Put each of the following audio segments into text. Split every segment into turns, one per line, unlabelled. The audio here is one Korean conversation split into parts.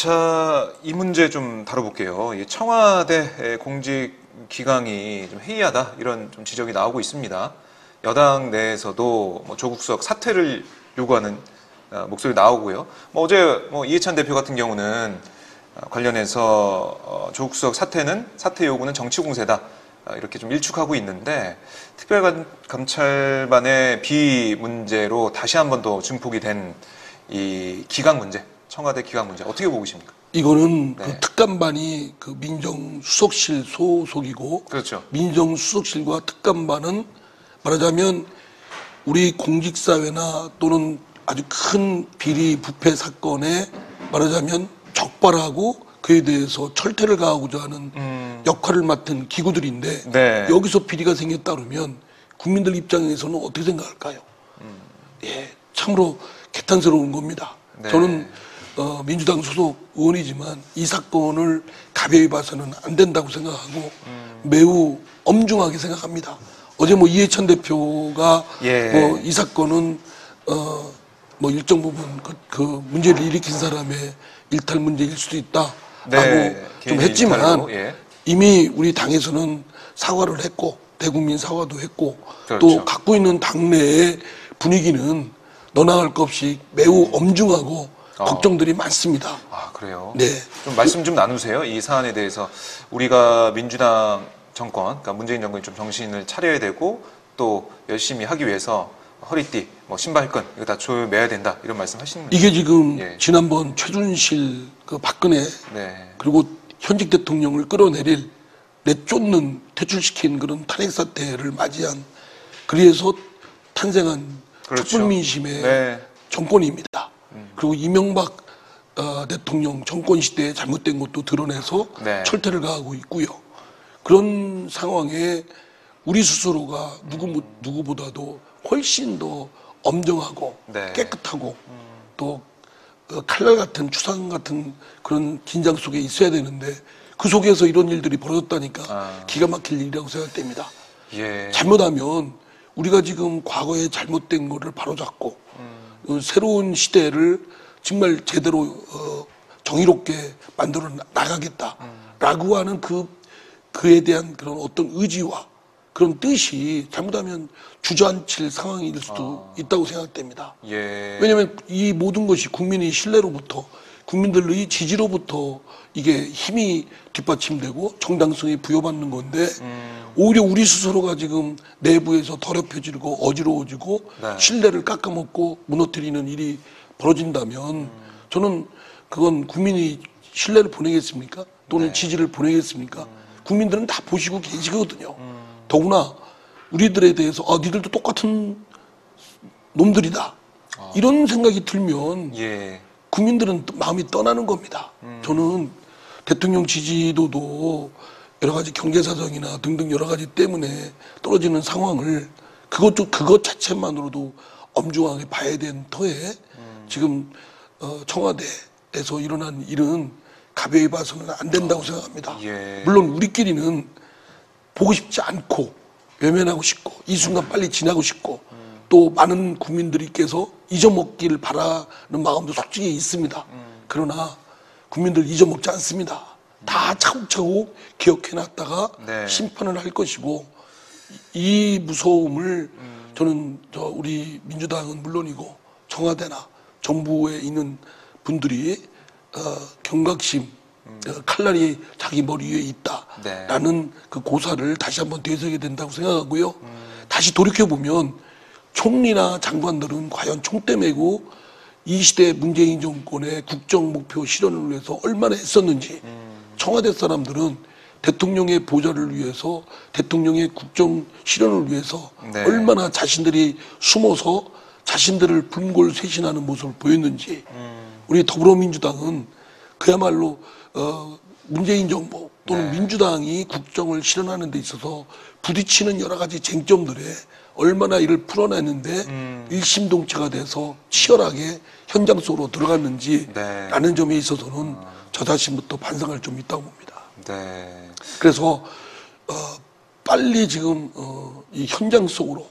자, 이 문제 좀 다뤄볼게요. 이 청와대 공직 기강이 좀 해이하다 이런 좀 지적이 나오고 있습니다. 여당 내에서도 뭐 조국석 사퇴를 요구하는 목소리 나오고요. 어제 이해찬 대표 같은 경우는 관련해서 조국석 사퇴 요구는 정치 공세다 이렇게 좀 일축하고 있는데 특별감찰반의 비위 문제로 다시 한 번 더 증폭이 된 이 기강 문제, 청와대 기강 문제 어떻게 보고 계십니까?
이거는
네.
그 특감반이 그 민정수석실 소속이고,
그렇죠.
민정수석실과 특감반은 말하자면 우리 공직사회나 또는 아주 큰 비리 부패 사건에 말하자면 적발하고 그에 대해서 철퇴를 가하고자 하는 역할을 맡은 기구들인데,
네.
여기서 비리가 생겼다 그러면 국민들 입장에서는 어떻게 생각할까요? 예, 참으로 개탄스러운 겁니다.
네.
저는 민주당 소속 의원이지만 이 사건을 가벼이 봐서는 안 된다고 생각하고 매우 엄중하게 생각합니다. 어제 이해찬 대표가
예.
이 사건은 일정 부분 그 문제를 일으킨 사람의 일탈 문제일 수도 있다라고
네.
좀 했지만
일탈로, 예.
이미 우리 당에서는 사과를 했고 대국민 사과도 했고,
그렇죠.
또 갖고 있는 당내의 분위기는 너나 할 것 없이 매우 엄중하고 걱정들이 많습니다.
아, 그래요?
네.
좀 말씀 좀 나누세요. 이 사안에 대해서 우리가 민주당 정권, 그러니까 문재인 정권이 좀 정신을 차려야 되고 또 열심히 하기 위해서 허리띠, 신발끈 이거 다 조여매야 된다 이런 말씀 하시는 거예요?
이게 지금
예.
지난번 최순실 박근혜
네.
그리고 현직 대통령을 끌어내릴 내쫓는 퇴출시킨 그런 탄핵 사태를 맞이한, 그래서 탄생한
그렇죠.
촛불민심의
네.
정권입니다. 그리고 이명박 대통령 정권 시대에 잘못된 것도 드러내서
네.
철퇴를 가하고 있고요. 그런 상황에 우리 스스로가 누구보다도 훨씬 더 엄정하고
네.
깨끗하고 또 칼날 같은 추상 같은 그런 긴장 속에 있어야 되는데, 그 속에서 이런 일들이 벌어졌다니까 기가 막힐 일이라고 생각됩니다.
예.
잘못하면 우리가 지금 과거에 잘못된 거를 바로잡고 새로운 시대를 정말 제대로 정의롭게 만들어 나가겠다라고 하는 그에 대한 그런 어떤 의지와 그런 뜻이 잘못하면 주저앉힐 상황일 수도 있다고 생각됩니다.
예.
왜냐하면 이 모든 것이 국민의 신뢰로부터, 국민들의 지지로부터 이게 힘이 뒷받침되고 정당성이 부여받는 건데, 오히려 우리 스스로가 지금 내부에서 더럽혀지고 어지러워지고
네.
신뢰를 깎아먹고 무너뜨리는 일이 벌어진다면 저는 그건 국민이 신뢰를 보내겠습니까? 또는
네.
지지를 보내겠습니까? 국민들은 다 보시고 계시거든요. 더구나 우리들에 대해서 니들도 똑같은 놈들이다 이런 생각이 들면
예.
국민들은 마음이 떠나는 겁니다. 저는 대통령 지지도도 여러 가지 경제 사정이나 등등 여러 가지 때문에 떨어지는 상황을 그것 자체만으로도 엄중하게 봐야 된 터에 지금 청와대에서 일어난 일은 가벼이 봐서는 안 된다고 생각합니다.
예.
물론 우리끼리는 보고 싶지 않고 외면하고 싶고 이 순간 빨리 지나고 싶고 또 많은 국민들께서 잊어먹기를 바라는 마음도 솔직히 있습니다. 그러나 국민들 잊어먹지 않습니다. 다 차곡차곡 기억해놨다가
네.
심판을 할 것이고, 이 무서움을 저는 우리 민주당은 물론이고 청와대나 정부에 있는 분들이 경각심, 칼날이 자기 머리 위에 있다라는 그 고사를 다시 한번 되새겨야 된다고 생각하고요. 다시 돌이켜보면 총리나 장관들은 과연 총대 메고 이 시대 문재인 정권의 국정 목표 실현을 위해서 얼마나 애썼는지, 청와대 사람들은 대통령의 보좌를 위해서, 대통령의 국정 실현을 위해서
네.
얼마나 자신들이 숨어서 자신들을 분골쇄신하는 모습을 보였는지, 우리 더불어민주당은 그야말로 문재인 정부 또는
네.
민주당이 국정을 실현하는 데 있어서 부딪히는 여러 가지 쟁점들에 얼마나 이를 풀어내는데 일심동체가 돼서 치열하게 현장 속으로 들어갔는지
네.
라는 점에 있어서는 저 자신부터 반성할 점이 있다고 봅니다.
네.
그래서 빨리 지금 이 현장 속으로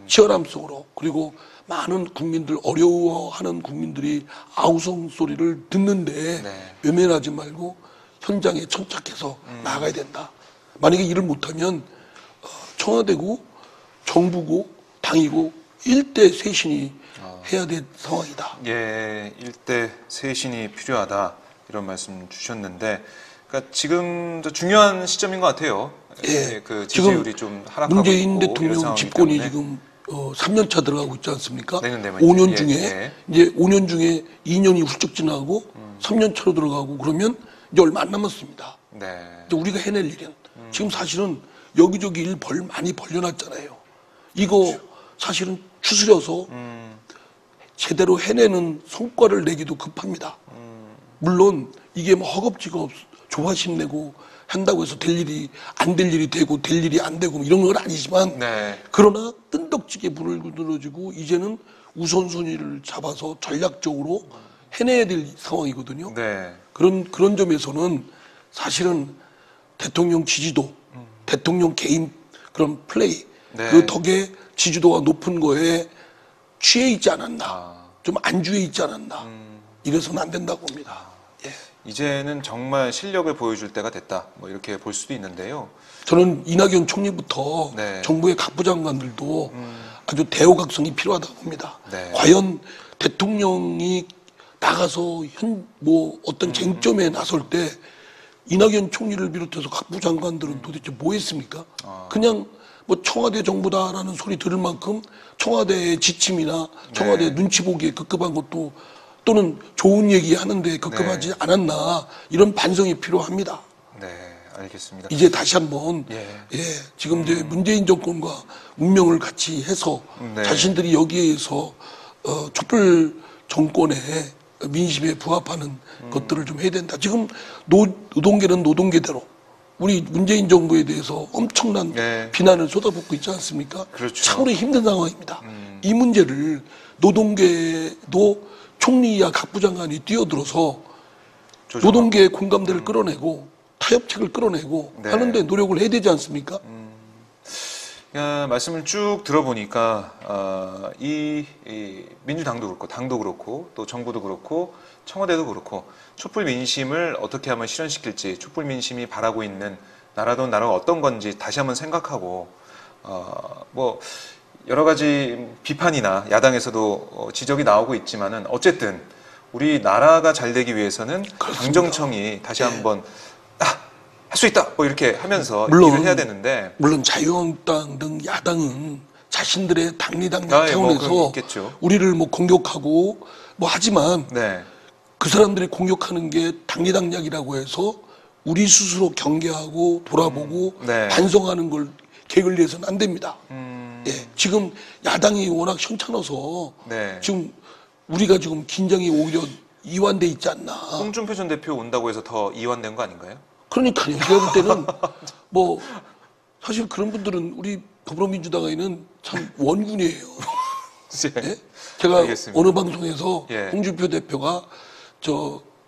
치열함 속으로, 그리고 많은 국민들, 어려워하는 국민들이 아우성 소리를 듣는데
네.
외면하지 말고 현장에 천착해서 나가야 된다. 만약에 일을 못하면 청와대고 정부고 당이고 일대 쇄신이 해야 될 상황이다.
예, 일대 쇄신이 필요하다 이런 말씀 주셨는데, 그러니까 지금 중요한 시점인 것 같아요.
예,
그 지지율이 좀 하락하고
문재인
있고
대통령
이런 상황이기
집권이
때문에.
지금 3년차 들어가고 있지 않습니까?
내년
5년
예,
중에
예.
이제 5년 중에 2년이 훌쩍 지나고 3년차로 들어가고 그러면 이제 얼마 안 남았습니다.
네.
이제 우리가 해낼 일은 지금 사실은 여기저기 일 많이 벌려놨잖아요. 이거 사실은 추스려서 제대로 해내는 성과를 내기도 급합니다. 물론 이게 뭐 허겁지겁 조바심 내고 한다고 해서 될 일이 안 될 일이 되고 될 일이 안 되고 이런 건 아니지만
네.
그러나 끈덕지게 불을 늘어지고 이제는 우선순위를 잡아서 전략적으로 해내야 될 상황이거든요.
네.
그런 점에서는 사실은 대통령 지지도, 대통령 개인 그런 플레이,
네.
그 덕에 지지도가 높은 거에 취해 있지 않았나, 좀 안주해 있지 않았나, 이래서는 안 된다고 봅니다. 예.
이제는 정말 실력을 보여줄 때가 됐다. 뭐 이렇게 볼 수도 있는데요.
저는 이낙연 총리부터
네.
정부의 각부 장관들도 아주 대호각성이 필요하다고 봅니다.
네.
과연 대통령이 나가서 어떤 쟁점에 나설 때 이낙연 총리를 비롯해서 각부 장관들은 도대체 뭐 했습니까? 그냥 뭐 청와대 정부다라는 소리 들을 만큼 청와대의 지침이나 청와대
네.
눈치 보기에 급급한 것도 또는 좋은 얘기 하는데 급급하지
네.
않았나 이런 반성이 필요합니다.
네, 알겠습니다.
이제 다시 한번
예.
지금 이제 문재인 정권과 운명을 같이 해서
네.
자신들이 여기에서 촛불 정권의 민심에 부합하는 것들을 좀 해야 된다. 지금 노동계는 노동계대로 우리 문재인 정부에 대해서 엄청난
네.
비난을 쏟아붓고 있지 않습니까?
그렇죠.
참으로 힘든 상황입니다. 이 문제를 노동계도 총리와 각부 장관이 뛰어들어서
조정하고.
노동계의 공감대를 끌어내고 타협책을 끌어내고
네.
하는데 노력을 해야 되지 않습니까?
말씀을 쭉 들어보니까 이 민주당도 그렇고 당도 그렇고 또 정부도 그렇고 청와대도 그렇고 촛불 민심을 어떻게 하면 실현시킬지, 촛불 민심이 바라고 있는 나라도 나라가 어떤 건지 다시 한번 생각하고 뭐 여러 가지 비판이나 야당에서도 지적이 나오고 있지만은 어쨌든 우리 나라가 잘 되기 위해서는
그렇습니다.
당정청이 다시 한번 할 수 있다 뭐 이렇게 하면서
물론,
일을 해야 되는데,
물론 자유한국당 등 야당은 자신들의 당리당략
뭐
차원에서
그건 있겠죠.
우리를 뭐 공격하고 뭐 하지만
네.
그 사람들이 공격하는 게 당리당략이라고 해서 우리 스스로 경계하고 돌아보고
네.
반성하는 걸 계획을 내서는 안 됩니다. 예, 지금 야당이 워낙 현찮아서
네.
지금 우리가 지금 긴장이 오히려 이완돼 있지 않나.
홍준표 전 대표 온다고 해서 더 이완된 거 아닌가요?
그러니까요. 제가 볼 때는 뭐 사실 그런 분들은 우리 더불어민주당에는 참 원군이에요. 예? 제가
알겠습니다.
어느 방송에서
예.
홍준표 대표가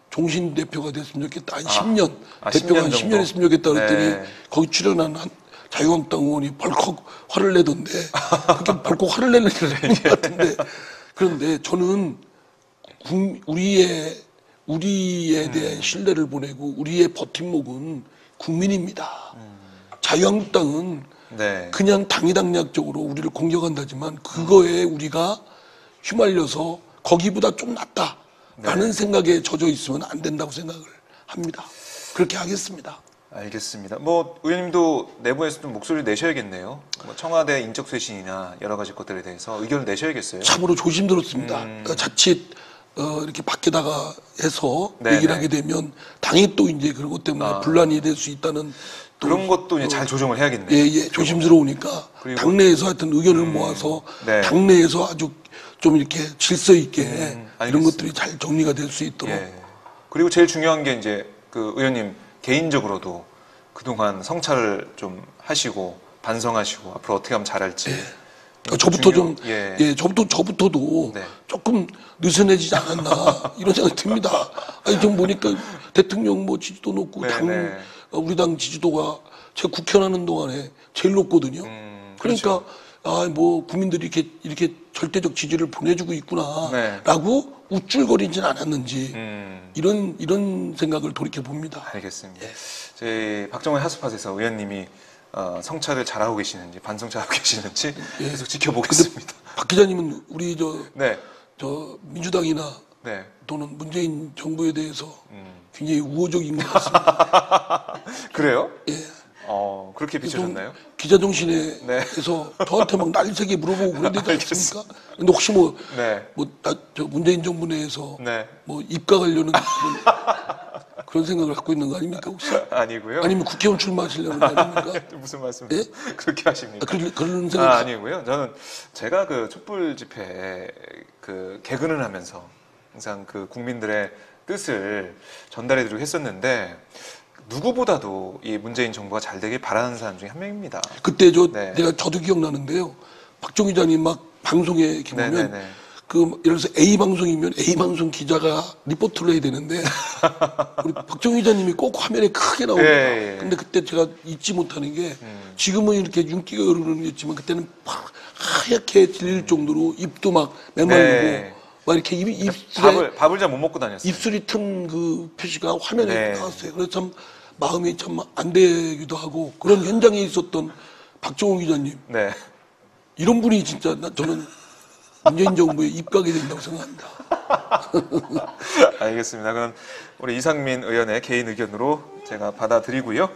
종신 대표가 됐으면 좋겠다. 한 10년 대표가
10년
한
정도.
10년 했으면 좋겠다 그랬더니
네.
거기 출연한 한 자유한국당 의원이 벌컥 화를 내던데 그렇게 벌컥 화를 내는 게 아닌 것 같은데 그런데 저는 우리에 대한 신뢰를 보내고 우리의 버팀목은 국민입니다. 자유한국당은
네.
그냥 당리당략적으로 우리를 공격한다지만 그거에 우리가 휘말려서 거기보다 좀 낫다라는 생각에 젖어 있으면 안 된다고 생각을 합니다. 그렇게 하겠습니다.
알겠습니다. 뭐 의원님도 내부에서 좀 목소리를 내셔야겠네요. 뭐 청와대 인적 쇄신이나 여러 가지 것들에 대해서 의견을 내셔야겠어요.
참으로 조심스럽습니다. 자칫 이렇게 밖에다가 해서
네네.
얘기를 하게 되면 당이 또 이제 그런 것 때문에 분란이 될 수 있다는 또
그런 것도 이제 잘 조정을 해야겠네요.
예, 조심스러우니까
그리고-
당내에서 하여튼 의견을 모아서
네.
당내에서 아주 좀 이렇게 질서 있게 이런
알겠습니다.
것들이 잘 정리가 될 수 있도록
예. 그리고 제일 중요한 게 이제 그 의원님 개인적으로도 그동안 성찰을 좀 하시고 반성하시고 앞으로 어떻게 하면 잘할지.
저부터 좀,
예.
저부터도
네.
조금 느슨해지지 않았나, 이런 생각이 듭니다. 아니, 좀 보니까 대통령 뭐 지지도 높고,
네.
우리 당 지지도가 제가 국회의원 하는 동안에 제일 높거든요. 그러니까,
그렇죠.
뭐, 국민들이 이렇게 절대적 지지를 보내주고
네.
있구나라고 우쭐거리진 않았는지 이런 생각을 돌이켜 봅니다.
알겠습니다. 저희 박정희 하수팟에서 의원님이 성찰을 잘하고 계시는지 반성 잘하고 계시는지 계속 지켜보겠습니다.
박 기자님은 우리
네.
저 민주당이나
네.
또는 문재인 정부에 대해서 굉장히 우호적인 것 같습니다.
그래요?
예.
그렇게 비춰졌나요?
기자 정신에서
네.
저한테 막 난리세게 물어보고 그런 데지 않습니까? 근데 혹시
네.
저 문재인 정부 내에서
네.
뭐 입각하려는 그런 생각을 갖고 있는 거 아닙니까 혹시?
아니고요.
아니면 국회의원 출마하시려는 거 아닙니까?
무슨 말씀?
예?
그렇게 하십니까?
그런 생각.
아니고요. 저는 제가 그 촛불 집회에 그 개근을 하면서 항상 그 국민들의 뜻을 전달해드리고 했었는데 누구보다도 이 문재인 정부가 잘 되길 바라는 사람 중에 한 명입니다.
그때
네.
저도 기억나는데요. 박정 기자님 막 방송에 이렇게 보면
네네네.
예를 들어서 A 방송이면 A 방송 기자가 리포트를 해야 되는데 우리 박정 기자님이 꼭 화면에 크게 나옵니다.
예, 예.
근데 그때 제가 잊지 못하는 게 지금은 이렇게 윤기가 흐르는 게 있지만 그때는 하얗게 들릴 정도로 입도 막 메말르고
네.
막 이렇게 입술에
밥을 잘 못 먹고 다녔어요.
입술이 튼 그 표시가 화면에
네.
나왔어요. 그래서 참 마음이 참 안 되기도 하고 그런 현장에 있었던 박정호 기자님
네.
이런 분이 진짜 저는 문재인 정부에 입각이 된다고 생각합니다.
알겠습니다. 그럼 우리 이상민 의원의 개인 의견으로 제가 받아들이고요.